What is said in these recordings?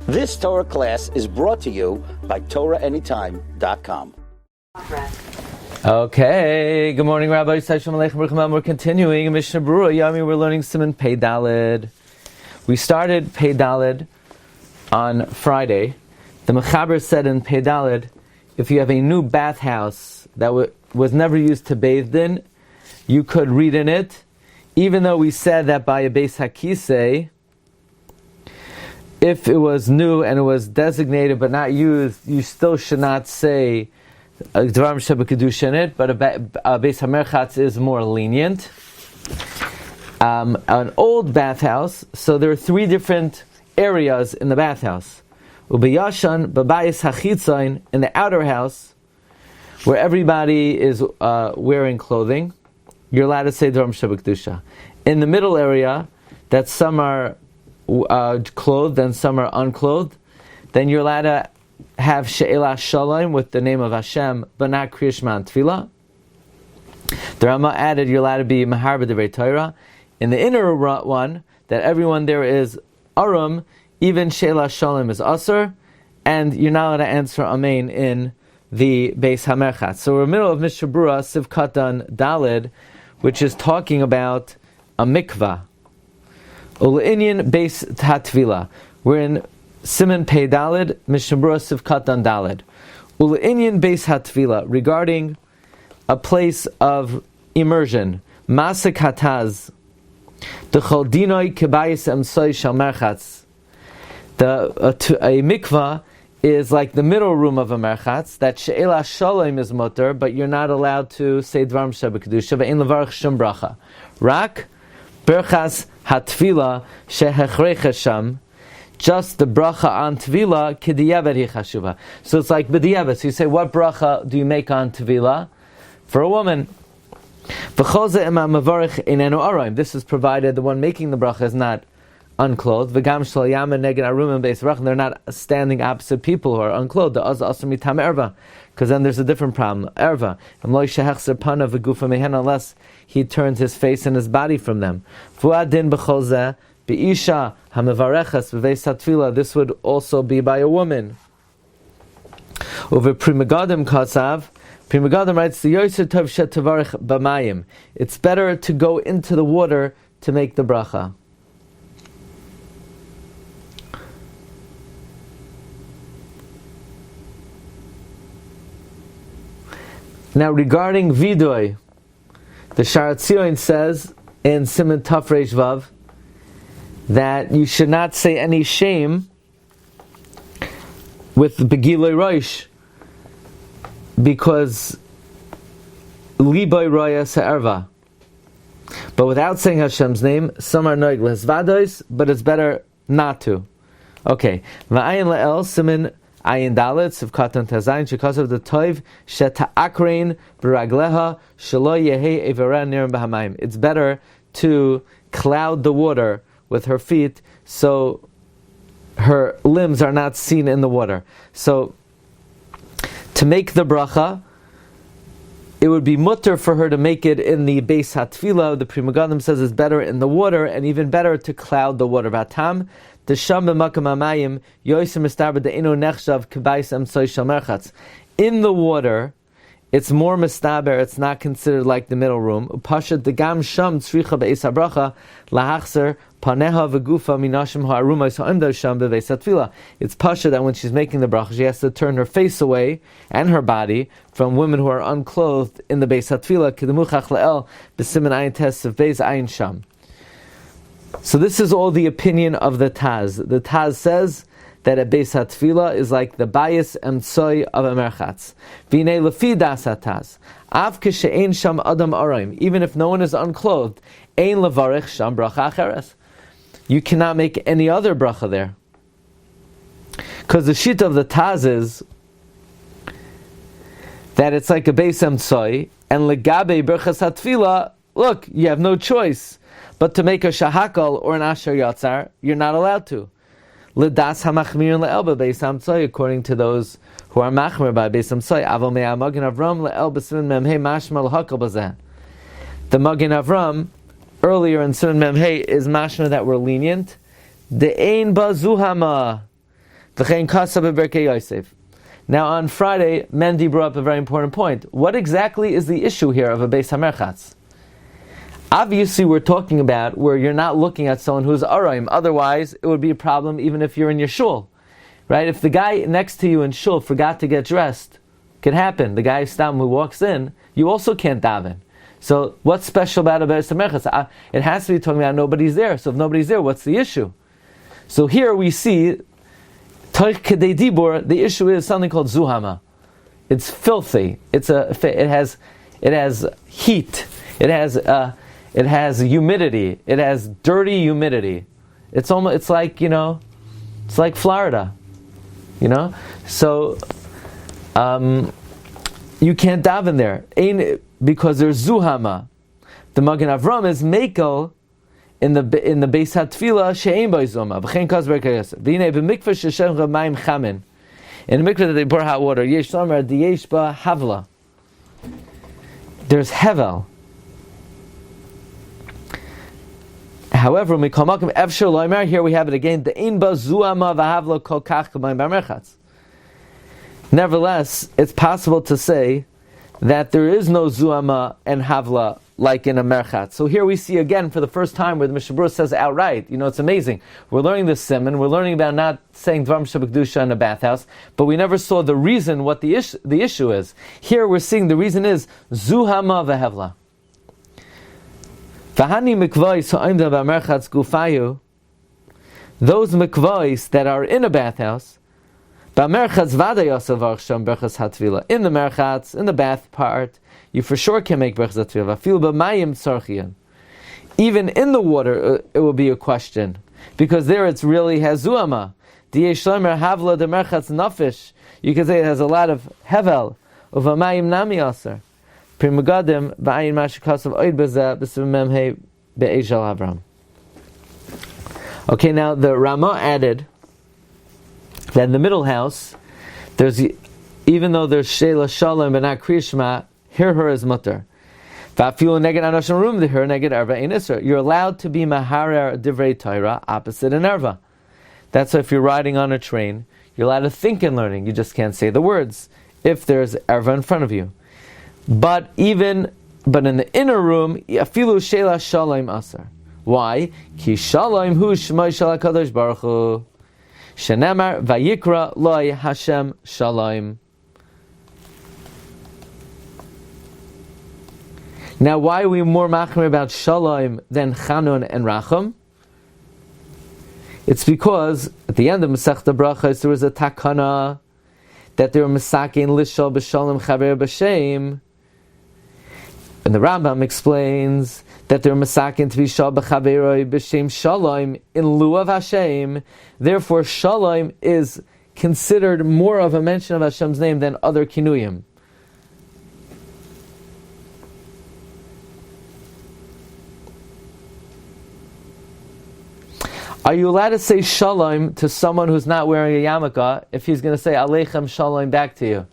This Torah class is brought to you by TorahAnytime.com. Okay, good morning, Rabbi. We're continuing Mishnah Berura Yami. We're learning Siman Pei Daled. We started Pei Daled on Friday. The Mechaber said in Pei Daled, if you have a new bathhouse that was never used to bathe in, you could read in it, even though we said that by a Beis Hakisei, if it was new and it was designated but not used, you still should not say Devarim Shebekadusha in it, but a Beis HaMerchatz is more lenient. An old bathhouse, so there are three different areas in the bathhouse. Ubeyashan, Babayis Hachitzain, in the outer house, where everybody is wearing clothing, you're allowed to say Devarim Shebekadusha. In the middle area, that some are clothed and some are unclothed, then you're allowed to have She'elah Shalom with the name of Hashem, but not Kriya Shema and Tefillah. The Rama added you're allowed to be Mahar B'Divrei Torah. In the inner one, that everyone there is Arum, even She'elah Shalom is Asr, and you're not allowed to answer Amen in the Beis HaMerchatz. So we're in the middle of Mishnah Berura, Siv Katan Daled, which is talking about a mikvah. Ule'inyan Beis Hatvila. We're in Siman Pei Daled, Mishnah Berura Siv Katan Daled. Ule'inyan Beis Hatvila, regarding a place of immersion. Masek Hataz. The Chaldinoi Kebayis Emsoi Shal Merchatz. A mikvah is like the middle room of a merchatz, that She'elah Shalom is mutter, but you're not allowed to say Devarim Shebekadusha, ve'en levarach shum bracha. Rak Berchas Hatfila Shehechrecha Sham, just the bracha on Tvila, K'diyavet hi chashuva. So it's like B'diyavet. So you say, what bracha do you make on Tvila? For a woman. V'choze ema mavarich inenu araim. This is provided the one making the bracha is not unclothed. V'gam shal yama neged arumim beis rach. They're not standing opposite people who are unclothed. The az asur mitam erva. Because then there's a different problem. Erva. Unless he turns his face and his body from them. V'adin b'choze Be'isha ha'mevareches b'veis hatfila. This would also be by a woman. Over Pri Megadim Katsav, Pri Megadim writes, the Yoser Tov Shetavarech B'mayim. It's better to go into the water to make the bracha. Now regarding Vidoy, the Sharat Tzion says in Siman Taf Reish Vav that you should not say any shame with Begiloi Roish, because Liboy Roya Se'erva. But without saying Hashem's name, some are noig lesvados, but it's better not to. Okay. Va'ayin le'el simin ayin dalet sivkatan tazayin shekasav the toiv sheta'akrein b'ragleha shelo yehei evera nirim b'hamayim. It's better to cloud the water with her feet, so her limbs are not seen in the water. So, to make the bracha, it would be mutter for her to make it in the Beis HaTfila. The Pri Megadim says it's better in the water, and even better to cloud the water. Vatam, the sham b'makam hamayim, yoisim mistaber de'eno nechshav k'bayis emsoi shel merchatz. In the water, it's more mistaber, it's not considered like the middle room. Upashat degam sham tzricha be'es habracha lahachzer paneha v'gufa minashim ha'arumos ha'imdav sham be'es hatfila. It's pasha that when she's making the bracha, she has to turn her face away and her body from women who are unclothed in the beis hatfila. Kedemuchach le'el b'simen ayin tes of beis ayin sham. So this is all the opinion of the Taz. The Taz says that a Beis HaTfila is like the bayis emtsoi of a merchatz. V'nei lefi das hataz. Av k'she'ein sham adam araim. Even if no one is unclothed, ein levarich sham bracha acheres. You cannot make any other bracha there. Because the shit of the Taz is that it's like a Beis emtsoi, and legabe berchas hatfila, look, you have no choice but to make a shahakal or an asher yatzar, you're not allowed to. L'das hamachmir le'elba beis hamtzoi, according to those who are machmir by beis hamtzoi. Aval me'ah Magen Avram le'elba siman memhei mashma l'hakal b'zeh. The Magen Avram earlier in Siman Memhei is mashma that we're lenient. De'ein ba zuhama. V'chein kasa beberkei Yosef. Now on Friday, Mendy brought up a very important point. What exactly is the issue here of a Beis HaMerchatz? Obviously we're talking about where you're not looking at someone who's Araim. Otherwise, it would be a problem even if you're in your shul. Right? If the guy next to you in shul forgot to get dressed, could happen. The guy who walks in, you also can't daven. So what's special about a Beis HaMerchatz? It has to be talking about nobody's there. So if nobody's there, what's the issue? So here we see Toich Kedei Dibur, the issue is something called Zuhama. It's filthy. It has heat. It has humidity. It has dirty humidity. It's like it's like Florida. So you can't daven there. Because there's Zuhama. The Magen Avram is Mekel in the Beis HaTfilah she'ein bo zuma. V'chein kaz berkei Yosef. V'hinei b'mikvah sheshem mayim chamin. In the mikvah that they pour hot water, yesh lamer diyesh ba havla. There's hevel. However, mikol makom efshar loimer, here we have it again. The ein ba zuama v'havla kol kach k'mayim b'merchatz. Nevertheless, it's possible to say that there is no zuama and havla like in a merchatz. So here we see again for the first time where the Mishnah Berurah says outright, it's amazing. We're learning this Siman, we're learning about not saying Devarim Shabbat in a bathhouse, but we never saw the reason what the issue is. Here we're seeing the reason is zuhama v'hevla. V'hani mikvahis ha'imda b'merchatz gufayu, those mikvahis that are in a bathhouse, in the merchatz, in the bath part, you for sure can make berachas hatfilah. Even in the water, it will be a question, because there it's really has zuama. Havla de merchatz nafish. You can say it has a lot of hevel of mayim nami aser. Primagadim ba'ayin mashikasav oid b'zeh b'sivmemhe be'ejal Avram. Okay, now the Rama added that in the middle house, even though there's Sheila Shalom but not Kriya Shema, her is mutter. You're allowed to be Maharer Divrei Torah, opposite in Erva. That's why if you're riding on a train, you're allowed to think in learning. You just can't say the words if there's Erva in front of you. But in the inner room, Afilu Sheila Shalom Aser. Why? Ki Shalom hu Shema Shal HaKadosh Baruch Hu. Shenemar vayikra loy Hashem Shalom. Now, why are we more machmir about Shalom than Chanun and Racham? It's because at the end of Masechta Brachos there was a takana that they were masakin lishal b'shalom chaver b'shem, and the Rambam explains that they're masakin to be shal b'chaveroi b'shem shalom in lieu of Hashem. Therefore, shalom is considered more of a mention of Hashem's name than other kinuyim. Are you allowed to say shalom to someone who's not wearing a yarmulke if he's going to say aleichem shalom back to you?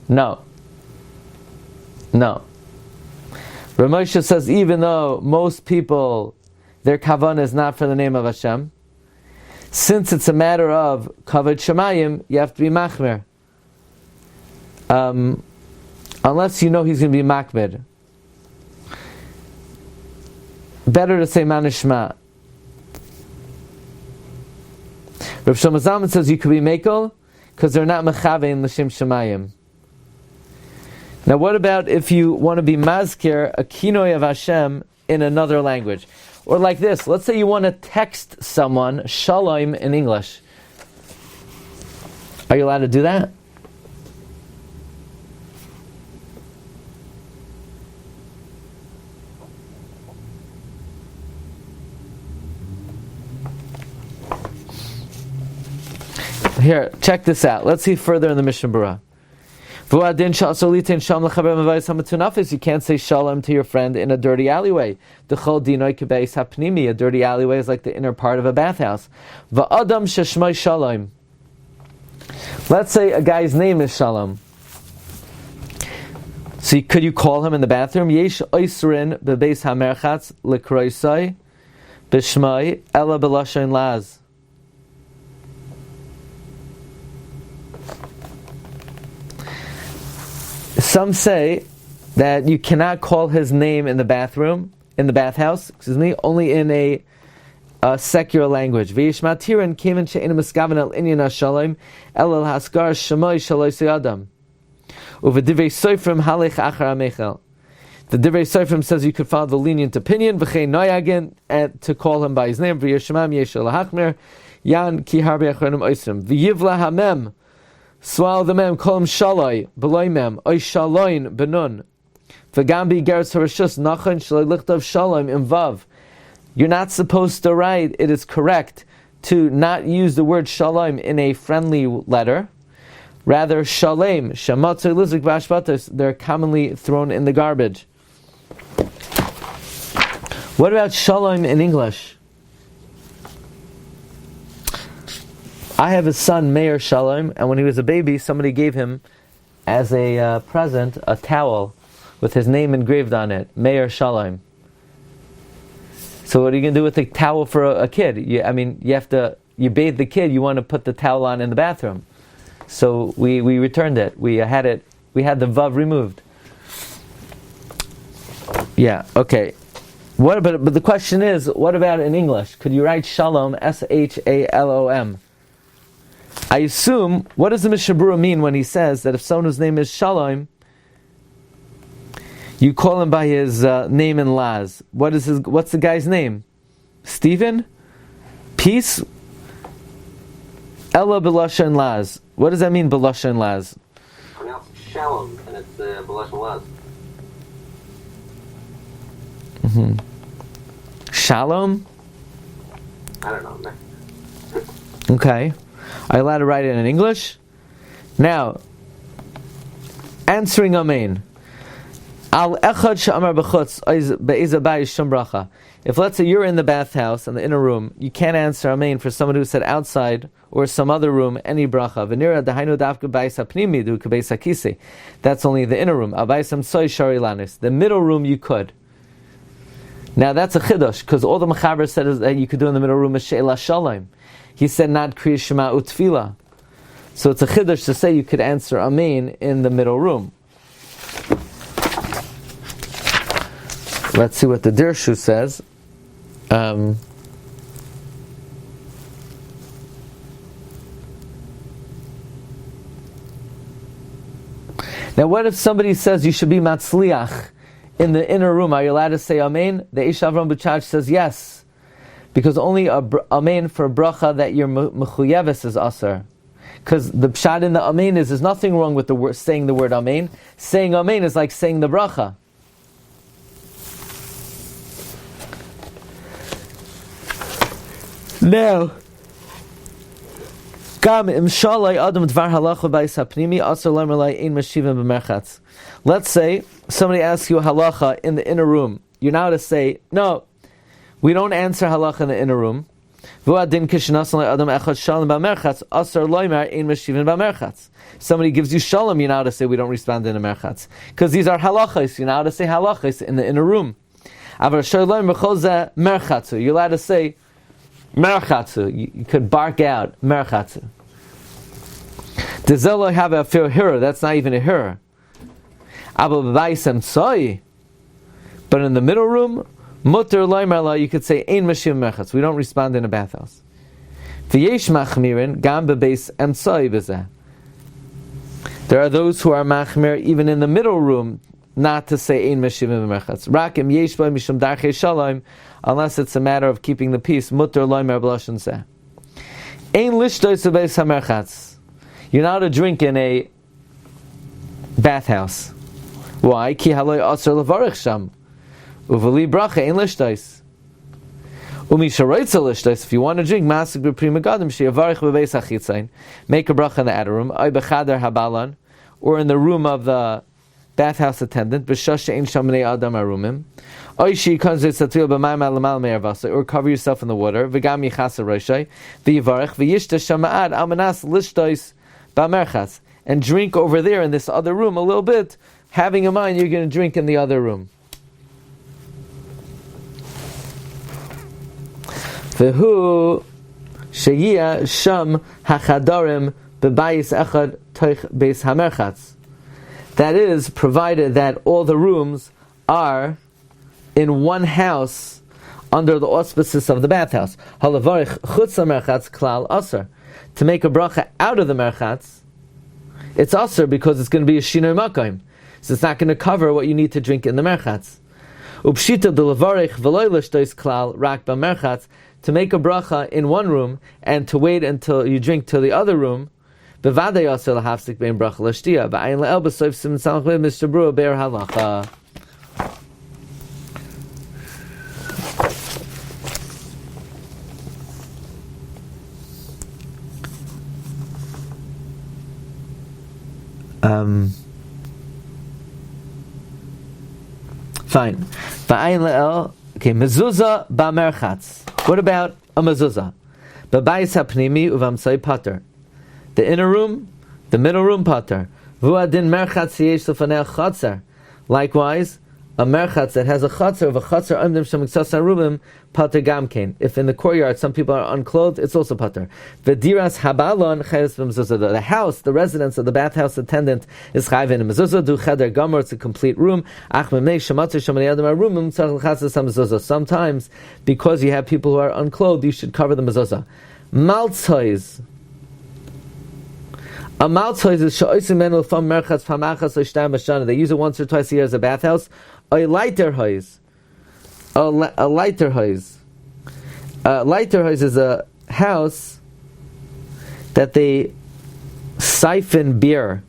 No. Ramosha says even though most people, their kavanah is not for the name of Hashem, since it's a matter of kavod shemayim, you have to be machmer. Unless you know he's going to be makmed. Better to say manishma. Rav Shlomo Zalman says you could be mekel because they're not mechavein l'shem shemayim. Now, what about if you want to be mazkir, a kinoy of Hashem in another language? Or like this, let's say you want to text someone shalom in English. Are you allowed to do that? Here, check this out. Let's see further in the Mishna Berura. You can't say shalom to your friend in a dirty alleyway. A dirty alleyway is like the inner part of a bathhouse. Let's say a guy's name is Shalom. So could you call him in the bathroom? Yesh oisrin bebeis hamerchatz lekroisai b'shmai ela b'lashain laz. Some say that you cannot call his name in the bathhouse, only in a secular language. V'yishmatirin kemen she'enim miskaven el inyan hashalom el haskar shemoi shaloi seyadam. Uvedivrei soifrim halech achar hamechel. The Devarim Sofrim says you could follow the lenient opinion, v'chei noyagin, and to call him by his name, v'yishmam yeshel hachmer, yan ki harbe achronim oisrim, v'yivla hamem, swallow the mem, call him shaloi, beloy mem, oy shaloin benun, v'gambi geretz harashus, nachon shaloi lichtav shalom im vav. You're not supposed to write, it is correct to not use the word shalom in a friendly letter. Rather, shalem, shamatzer lizik bashbatos, they're commonly thrown in the garbage. What about shalom in English? I have a son, Meir Shalom, and when he was a baby, somebody gave him, as a present, a towel with his name engraved on it, Meir Shalom. So what are you going to do with a towel for a kid? You bathe the kid, you want to put the towel on in the bathroom. So we returned it. We had the vav removed. Yeah, okay. But the question is, what about in English? Could you write shalom, S-H-A-L-O-M? I assume, what does the Berura mean when he says that if someone's name is Shalom, you call him by his name in Laz? What's the guy's name? Stephen? Peace? Ella Belasha Laz. What does that mean, Belasha Laz? Pronounced Shalom, and it's Belasha Laz. Mm-hmm. Shalom? I don't know. Okay. Are you allowed to write it in English? Now, answering Amen. Al echad she'amar b'chutz be'eza bayis shum bracha. If let's say you're in the bathhouse, in the inner room, you can't answer Amen for someone who said outside or some other room any bracha. V'nira dahainu davka bayis hapnimi du k'beis hakisi. That's only the inner room. Abayis hamsoy shari lanis. The middle room you could. Now that's a chiddush, because all the Mechaber said is that you could do in the middle room is she'ela shalom. He said not kriya shema utfila. So it's a chiddush to say you could answer Amen in the middle room. Let's see what the Dirshu says. Now what if somebody says you should be matzliach in the inner room? Are you allowed to say Amen? The Eish Avram B'Chach says yes, because only Amen for bracha that you're mechuyeves is aser. Because the pshat in the Amen is there's nothing wrong with saying the word Amen. Saying Amen is like saying the bracha. Now, let's say somebody asks you a halacha in the inner room. You're now to say, no, we don't answer halacha in the inner room. Somebody gives you shalom, you're now to say we don't respond in the merchatz. Because these are halachas, you're now to say halachas in the inner room. You're allowed to say merchatzu. You could bark out merchatzu. Does Zelo have a fair hira? That's not even a hira. But in the middle room, mutter loimerla, you could say ein mashim merchatz. We don't respond in a bathhouse. V'yesh machmirin gam bebeis emtzoi b'zeh. There are those who are machmir even in the middle room not to say ein mashim merchatz. Rakim yesh ba mishum darchei shalom. Unless it's a matter of keeping the peace, mutter loimer b'lashon zeh. Ein lishtos bebeis hamerchatz. You're not to drink in a bathhouse. Why? Ki haloi aser levarich sham. Uveli bracha ein lishtos. Umi sharoitza lishtos. If you want to drink, masik b'prima gadim sheyavarich bebeis hachitzain. Make a bracha in the outer room. Ay bechader habalan, or in the room of the bathhouse attendant. B'shash she'ein sham bnei adam arumim. Or cover yourself in the water. And drink over there in this other room a little bit, having in mind you're going to drink in the other room. bebayis echad toich beis hamerchatz. That is, provided that all the rooms are in one house under the auspices of the bathhouse. Halavarich chutz hamerchatz klal aser. To make a bracha out of the merchatz, it's aser because it's going to be a shinoi makayim. So it's not going to cover what you need to drink in the merchatz. Upshita de levarich v'loy l'shtois klal rak b'merchatz. To make a bracha in one room and to wait until you drink to the other room. Bevadei aser lahafsik bein bracha l'shtia. Ba'ayin le'el b'soif siman samach bein Mr. Berura be'er halacha. Fine. Va'ayin le'el. Okay, mezuzah ba'merchatz. What about a mezuzah? B'bayis hapnimi uvamsai pater. The inner room, the middle room pater. Vu'adin merchatz yesh lefanei chatzer. Likewise, a merchatz that has a chatzer of a chatzer amdim shemiksas arubim pater gamkein. If in the courtyard some people are unclothed, it's also pater. V'diras habalon cheres v'mezuzah. The house, the residence of the bathhouse attendant is chayv in a mezuzah. Du cheder gomer, it's a complete room. Ach memnei shematzer shemani adam arumim tzarich l'chatzes hamezuzah. Sometimes, because you have people who are unclothed, you should cover the mezuzah. Maltzois. A maltzois is sha'osim menu from merchatz famachas oishtam b'shana. They use it once or twice a year as a bathhouse. A lighter hoise. A lighter hoise. A lighter hoise is a house that they siphon beer.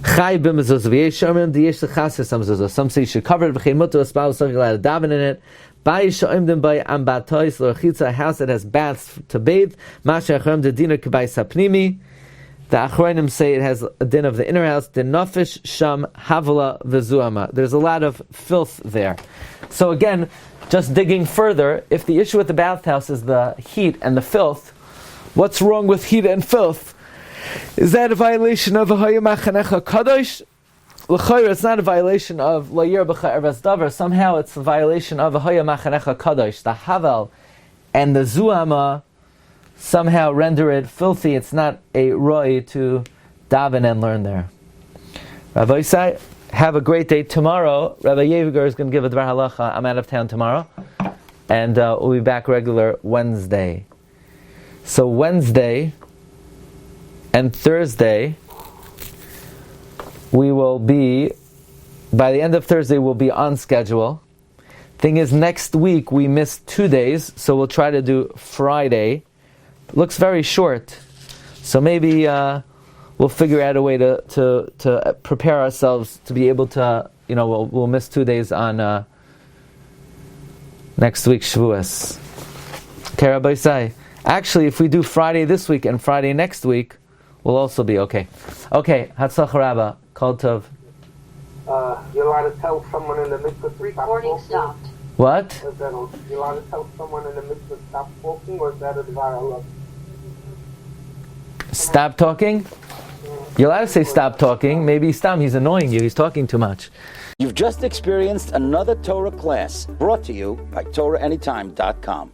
Chai b'mezuzah. V'yesh sharpens v'yesh l'chases hamezuzah. Some say you should cover it. V'chein mutu aspav something like a daven in it. By sha'imdim by ambatois l'chitza, a house that has baths to bathe. Masha achram de dina k'bay sapnimi. The Achronim say it has a din of the inner house. The nafish sham havala v'zuama. There's a lot of filth there. So again, just digging further, if the issue with the bathhouse is the heat and the filth, what's wrong with heat and filth? Is that a violation of Haya Machanecha Kadosh? L'chayr, it's not a violation of Layir B'cha Ervas Davar. Somehow it's a violation of Haya Machanecha Kadosh. The havel and the zuama somehow render it filthy. It's not a roy to daven and learn there. Rabbi Isai, have a great day. Tomorrow, Rabbi Yehuda is going to give a Dvar Halacha. I'm out of town tomorrow. And we'll be back regular Wednesday. So Wednesday and Thursday, we will be, by the end of Thursday, we'll be on schedule. Thing is, next week we missed 2 days, so we'll try to do Friday. Looks very short, so maybe we'll figure out a way to prepare ourselves to be able to, we'll miss 2 days on next week's Shavuos. Okay, Rabbi Isai. Actually, if we do Friday this week and Friday next week, we'll also be okay. Okay, Hatzach Rabba, Kol Tov. You're allowed to tell someone in the midst of Recording stopped. What? You're allowed to tell someone in the midst of stop talking, or is that a Devarim? Stop talking? You're allowed to say stop talking. Maybe he's annoying you. He's talking too much. You've just experienced another Torah class brought to you by TorahAnytime.com.